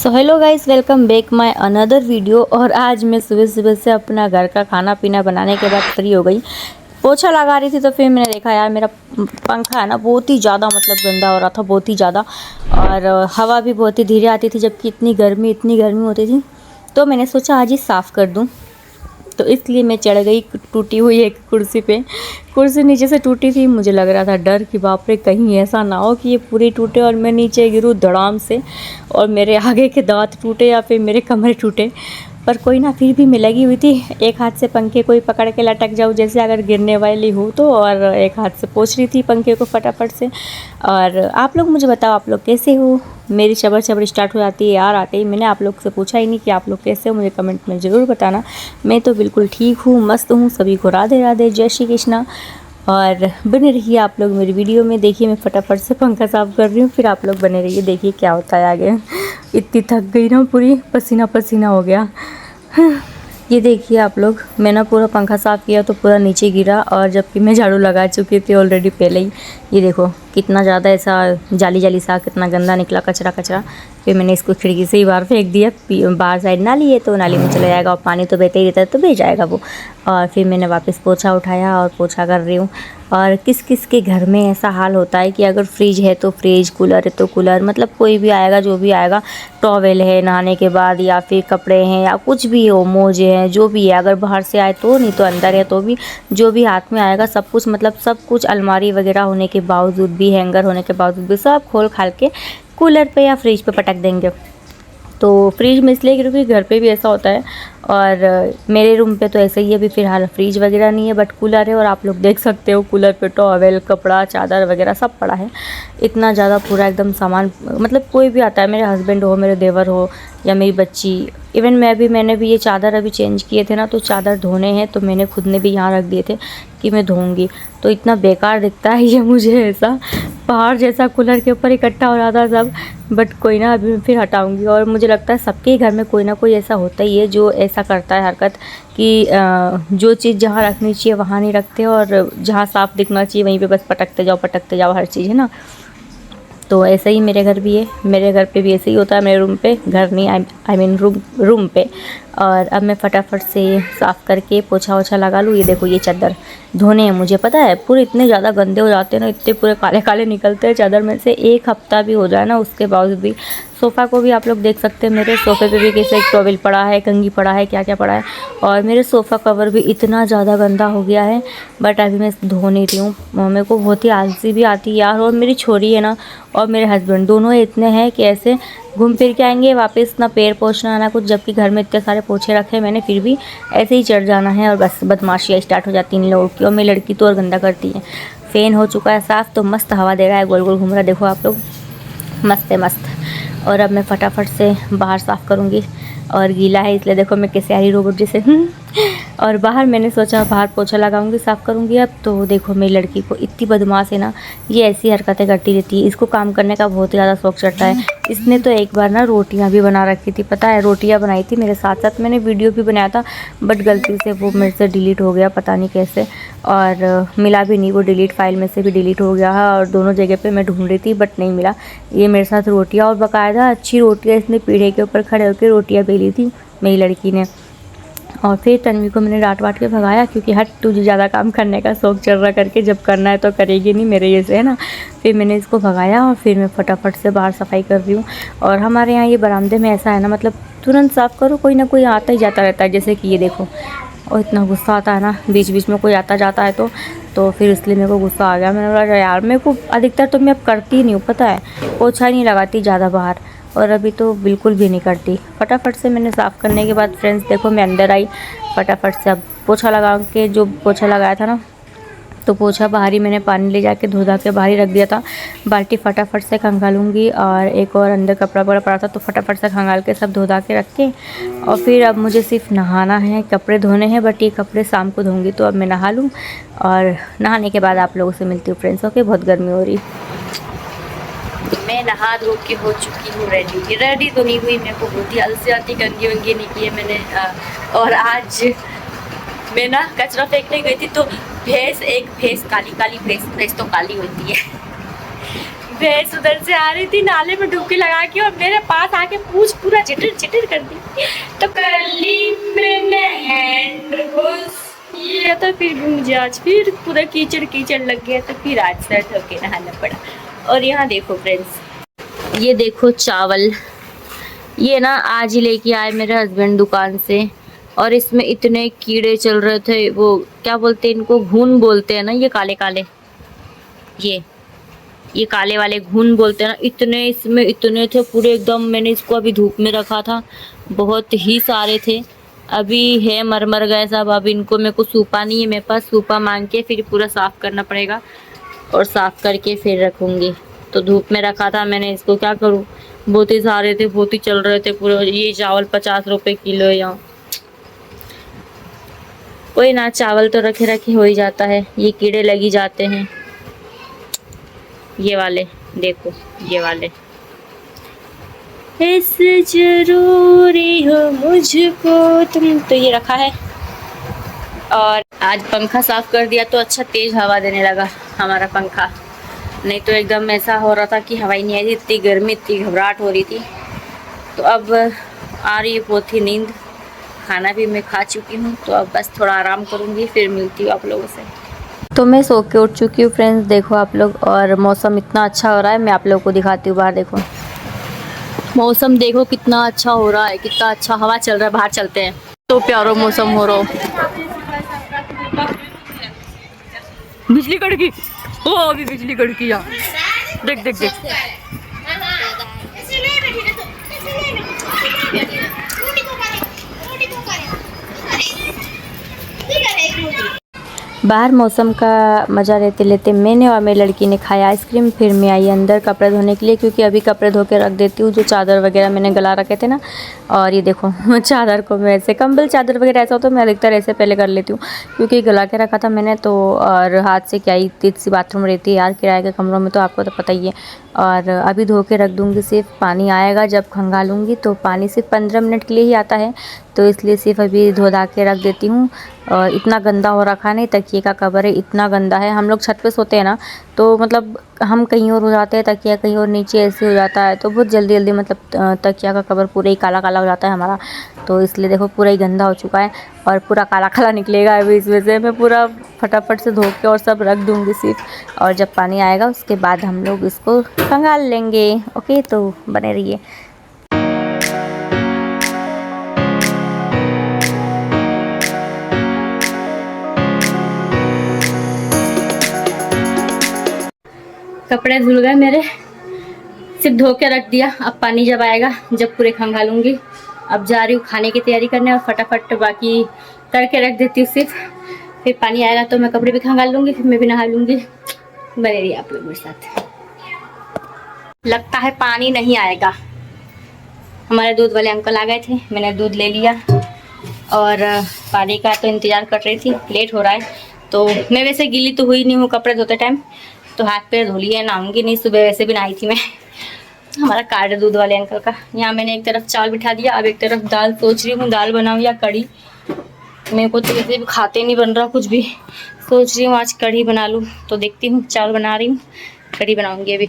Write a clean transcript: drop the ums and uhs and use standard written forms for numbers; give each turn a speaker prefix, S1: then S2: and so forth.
S1: So hello guys, welcome back my another video. और आज मैं सुबह सुबह से अपना घर का खाना पीना बनाने के बाद फ्री हो गई। पोछा लगा रही थी तो फिर मैंने देखा यार मेरा पंखा है ना बहुत ही ज़्यादा गंदा हो रहा था, बहुत ही ज़्यादा। और हवा भी बहुत ही धीरे आती थी, जबकि इतनी गर्मी होती थी। तो मैंने सोचा आज ही साफ़ कर दूँ। तो इसलिए मैं चढ़ गई टूटी हुई एक कुर्सी पे। कुर्सी नीचे से टूटी थी, मुझे लग रहा था डर कि बाप रे कहीं ऐसा ना हो कि ये पूरी टूटे और मैं नीचे गिरूँ धड़ाम से और मेरे आगे के दांत टूटे या फिर मेरे कमरे टूटे। पर कोई ना, फिर भी मैं लगी हुई थी। एक हाथ से पंखे को ही पकड़ के लटक जाऊँ जैसे अगर गिरने वाली हूँ तो, और एक हाथ से पोंछ रही थी पंखे को फटाफट से। और आप लोग मुझे बताओ, आप लोग कैसे हो? मेरी शबर स्टार्ट हो जाती है यार आते ही। मैंने आप लोग से पूछा ही नहीं कि आप लोग कैसे हो, मुझे कमेंट में ज़रूर बताना। मैं तो बिल्कुल ठीक हूँ, मस्त हूँ। सभी को राधे राधे, जय श्री कृष्णा। और बने रहिए आप लोग मेरी वीडियो में। देखिए मैं फटाफट से पंखा साफ़ कर रही हूँ, फिर आप लोग बने रहिए, देखिए क्या होता है आगे। इतनी थक गई ना, पूरी पसीना पसीना हो गया। ये देखिए आप लोग, मैंने पूरा पंखा साफ़ किया तो पूरा नीचे गिरा, और जबकि मैं झाड़ू लगा चुकी थी ऑलरेडी पहले ही। ये देखो कितना ज़्यादा ऐसा जाली जाली सा कितना गंदा निकला, कचरा कचरा। फिर मैंने इसको खिड़की से ही बाहर फेंक दिया। बाहर साइड नाली है तो नाली में चला जाएगा, और पानी तो बहते ही रहता है तो बह जाएगा वो। और फिर मैंने वापस पोछा उठाया और पोछा कर रही हूँ। और किस किस के घर में ऐसा हाल होता है कि अगर फ्रिज है तो फ्रिज, कूलर है तो कूलर, मतलब कोई भी आएगा जो भी आएगा, टॉवेल है नहाने के बाद, या फिर कपड़े हैं या कुछ भी हो, मोजे हैं, जो भी है, अगर बाहर से आए तो, नहीं तो अंदर है तो भी, जो भी हाथ में आएगा सब कुछ, मतलब सब कुछ अलमारी वगैरह होने के बावजूद भी, हैंगर होने के बावजूद भी, सब खोल खाल के कूलर पे या फ्रिज पे पटक देंगे। तो फ्रिज में इसलिए क्योंकि घर पे भी ऐसा होता है, और मेरे रूम पे तो ऐसे ही है। अभी फ़िलहाल फ्रिज वगैरह नहीं है बट कूलर है, और आप लोग देख सकते हो कूलर पे टॉवेल, कपड़ा, चादर वगैरह सब पड़ा है। इतना ज़्यादा पूरा एकदम सामान, मतलब कोई भी आता है, मेरे हस्बैंड हो, मेरे देवर हो, या मेरी बच्ची, इवन मैंने भी ये चादर अभी चेंज किए थे ना, तो चादर धोने हैं तो मैंने खुद ने भी यहाँ रख दिए थे कि मैं धोऊंगी। तो इतना बेकार दिखता है ये मुझे, ऐसा पहाड़ जैसा कूलर के ऊपर इकट्ठा हो रहा था सब। बट कोई ना, अभी मैं फिर हटाऊंगी। और मुझे लगता है सबके घर में कोई ना कोई ऐसा होता ही है जो ऐसा करता है हरकत कि जो चीज़ जहाँ रखनी चाहिए वहाँ नहीं रखते, और जहाँ साफ़ दिखना चाहिए वहीं पे बस पटकते जाओ हर चीज़, है ना। तो ऐसा ही मेरे घर भी है, मेरे घर पे भी ऐसे ही होता है, मेरे रूम पे, घर नहीं, आई मीन रूम पे। और अब मैं फटाफट से साफ़ करके पोछा ओछा लगा लूँ। ये देखो ये चादर धोने हैं, मुझे पता है पूरे इतने ज़्यादा गंदे हो जाते हैं ना, इतने पूरे काले काले निकलते हैं चादर में से। एक हफ्ता भी हो जाए ना उसके बावजूद भी। सोफ़ा को भी आप लोग देख सकते हैं, मेरे सोफ़े पे भी कैसे एक टॉवेल पड़ा है, कंघी पड़ा है, क्या क्या पड़ा है। और मेरे सोफ़ा कवर भी इतना ज़्यादा गंदा हो गया है, बट अभी मैं धो नहीं रही हूँ। मेरे को बहुत ही आलसी भी आती है यार। और मेरी छोरी है ना, और मेरे हस्बैंड, दोनों इतने हैं कि ऐसे घूम फिर के आएंगे वापस, ना पैर पोंछना ना कुछ, जबकि घर में इतने सारे पोछे रखे हैं मैंने, फिर भी ऐसे ही चढ़ जाना है, और बस बदमाशियाँ स्टार्ट हो जाती हैं इन लोगों की। और मेरी लड़की तो और गंदा करती है। फ़ैन हो चुका है साफ़, तो मस्त हवा दे रहा है, गोल गोल घूम रहा है, देखो आप लोग, मस्त है मस्त। और अब मैं फटाफट से बाहर साफ़ करूँगी, और गीला है इसलिए देखो मैं कैसे आ रही रोबोट जैसे। और बाहर मैंने सोचा बाहर पोछा लगाऊंगी, साफ़ करूँगी। अब तो देखो मेरी लड़की को, इतनी बदमाश है ना, ये ऐसी हरकतें करती रहती है। इसको काम करने का बहुत ही ज़्यादा शौक चढ़ता है। इसने तो एक बार ना रोटियां भी बना रखी थी, पता है, रोटियां बनाई थी मेरे साथ साथ। मैंने वीडियो भी बनाया था बट गलती से वो मेरे से डिलीट हो गया, पता नहीं कैसे, और मिला भी नहीं, वो डिलीट फाइल में से भी डिलीट हो गया है। और दोनों जगह पे मैं ढूंढ रही थी बट नहीं मिला। ये मेरे साथ रोटियाँ, और बाकायदा अच्छी रोटियाँ, इसने पीढ़े के ऊपर खड़े होकर रोटियाँ बेली थी मेरी लड़की ने। और फिर तन्वी को मैंने डांट वाट के भगाया, क्योंकि हट तुझे ज़्यादा काम करने का शौक चल रहा करके, जब करना है तो करेगी नहीं मेरे जैसे, है ना। फिर मैंने इसको भगाया, और फिर मैं फटाफट से बाहर सफाई कर रही हूँ। और हमारे यहाँ ये बरामदे में ऐसा है ना, मतलब तुरंत साफ़ करो, कोई ना कोई आता ही जाता रहता है, जैसे कि ये देखो। और इतना गुस्सा आता है ना बीच बीच में कोई आता जाता है तो फिर इसलिए मेरे को गुस्सा आ गया। मैंने बोला यार, मेरे को अधिकतर तो मैं अब करती ही नहीं हूँ, पता है, पोछा नहीं लगाती ज़्यादा बाहर, और अभी तो बिल्कुल भी नहीं करती। फटाफट से मैंने साफ़ करने के बाद फ्रेंड्स देखो मैं अंदर आई फटाफट से। अब पोछा लगा के, जो पोछा लगाया था ना, तो पोछा बाहर ही मैंने पानी ले जाके धो धा के बाहर ही रख दिया था। बाल्टी फटाफट से खंगालूँगी, और एक और अंदर कपड़ा वपड़ा पड़ा था तो फटाफट से खंगाल के सब धो धा के रख के, और फिर अब मुझे सिर्फ नहाना है, कपड़े धोने हैं, बट ये कपड़े शाम को धोंगी। तो अब मैं नहा लूँ, और नहाने के बाद आप लोगों से मिलती हूँ फ्रेंड्स। ओके, बहुत गर्मी हो रही। मैं नहा धो के हो चुकी हूँ रेडी तो नहीं हुई, मेरे को बहुत ही आलसी आती, कंघी वंगी नहीं की है मैंने। और आज मैं ना कचरा फेंकने गई थी, तो भैंस काली काली भैंस तो काली होती है, भैंस उधर से आ रही थी नाले में डुबकी लगा के और मेरे पास आके पूछ पूरा चिटर चिटर कर दी। तो कर ली मैंने हैंड वॉश, ये तो फिर भी मुझे आज फिर पूरा कीचड़ कीचड़ लग गया, तो फिर आज सर्द होके नहाना पड़ा। और यहाँ देखो फ्रेंड्स, ये देखो चावल, ये ना आज ही लेके आए मेरे हस्बैंड दुकान से, और इसमें इतने कीड़े चल रहे थे, वो क्या बोलते हैं इनको, घुन बोलते हैं ना, ये काले काले, ये काले वाले घुन बोलते हैं ना, इतने इसमें इतने थे पूरे एकदम। मैंने इसको अभी धूप में रखा था, बहुत ही सारे थे, अभी है मर गए सब। अब इनको मेरे को सूपा नहीं है मेरे पास, सूपा मांग के फिर पूरा साफ़ करना पड़ेगा और साफ़ करके फिर रखूँगी। तो धूप में रखा था मैंने इसको, क्या करूँ, बहुत ही सारे थे, बहुत ही चल रहे थे पूरे। ये चावल 50 रुपये किलो है यहाँ, कोई ना, चावल तो रखे रखे हो ही जाता है, ये कीड़े लगी जाते हैं। ये वाले देखो, ये वाले, ऐसे जरूरी हो मुझको तुम, तो ये रखा है। और आज पंखा साफ कर दिया तो अच्छा तेज हवा देने लगा हमारा पंखा, नहीं तो एकदम ऐसा हो रहा था कि हवा ही नहीं आई थी, इतनी गर्मी, इतनी घबराहट हो रही थी। तो अब आ रही है बहुत ही नींद, खाना भी मैं खा चुकी हूँ, तो अब बस थोड़ा आराम करूँगी, फिर मिलती हूँ आप लोगों से। तो मैं सो के उठ चुकी हूँ फ्रेंड्स, देखो आप लोग, और मौसम इतना अच्छा हो रहा है, मैं आप लोगों को दिखाती हूँ। बाहर देखो मौसम, देखो कितना अच्छा हो रहा है, कितना अच्छा हवा चल रहा है, बाहर चलते हैं। तो प्यारा मौसम हो रहा हो। बिजली कड़की, ओ अभी बिजली कड़की यहाँ, देख देख देख। बाहर मौसम का मज़ा लेते लेते मैंने और मेरी लड़की ने खाया आइसक्रीम, फिर मैं आई अंदर कपड़े धोने के लिए, क्योंकि अभी कपड़े धो के रख देती हूँ, जो चादर वगैरह मैंने गला रखे थे ना। और ये देखो चादर को मैं ऐसे, कंबल चादर वगैरह ऐसा हो तो मैं अधिकतर ऐसे पहले कर लेती हूँ, क्योंकि गला के रखा था मैंने तो। और हाथ से क्या ही इतनी सी बाथरूम रहती है यार किराए के कमरों में, तो आपको तो पता ही है। और अभी धो के रख दूँगी, सिर्फ पानी आएगा जब खंगालूँगी, तो पानी सिर्फ 15 मिनट के लिए ही आता है, तो इसलिए सिर्फ अभी धो धा के रख देती हूँ। और इतना गंदा हो रखा नहीं, तकिए का कवर है इतना गंदा है। हम लोग छत पे सोते हैं ना, तो मतलब हम कहीं और हो जाते हैं, तकिया कहीं और नीचे ऐसे हो जाता है, तो बहुत जल्दी जल्दी मतलब तकिया का कवर पूरा ही काला काला हो जाता है हमारा। तो इसलिए देखो पूरा ही गंदा हो चुका है और पूरा काला काला निकलेगा अभी, इस वजह से मैं पूरा फटाफट से धो के और सब रख दूँगी सिर्फ। और जब पानी आएगा उसके बाद हम लोग इसको खंगाल लेंगे। ओके, तो बने रहिए। कपड़े धुल गए मेरे, सिर्फ धो के रख दिया, अब पानी जब आएगा, जब पूरे खंगालूंगी। अब जा रही हूँ खाने की तैयारी करने, और फटाफट बाकी करके रख देती हूँ सिर्फ, फिर पानी आएगा तो मैं कपड़े भी खंगाल लूँगी, फिर मैं भी नहा लूँगी। बने रहिए आप लोग मेरे साथ। लगता है पानी नहीं आएगा, हमारे दूध वाले अंकल आ गए थे, मैंने दूध ले लिया और पानी का तो इंतज़ार कर रही थी, लेट हो रहा है। तो मैं वैसे गीली तो हुई नहीं हूँ कपड़े धोते टाइम, तो हाथ पैर धो लिए, नहाऊंगी नहीं, सुबह वैसे भी नहाई थी मैं। हमारा कार्ड है दूध वाले अंकल का। यहाँ मैंने एक तरफ चावल बिठा दिया, अब एक तरफ दाल सोच रही हूँ, दाल बनाऊँ या कढ़ी। मेरे को तो वैसे भी खाते नहीं बन रहा कुछ भी, सोच रही हूँ आज कढ़ी बना लूँ, तो देखती हूँ, चावल बना रही हूँ, कढ़ी बनाऊँगी अभी।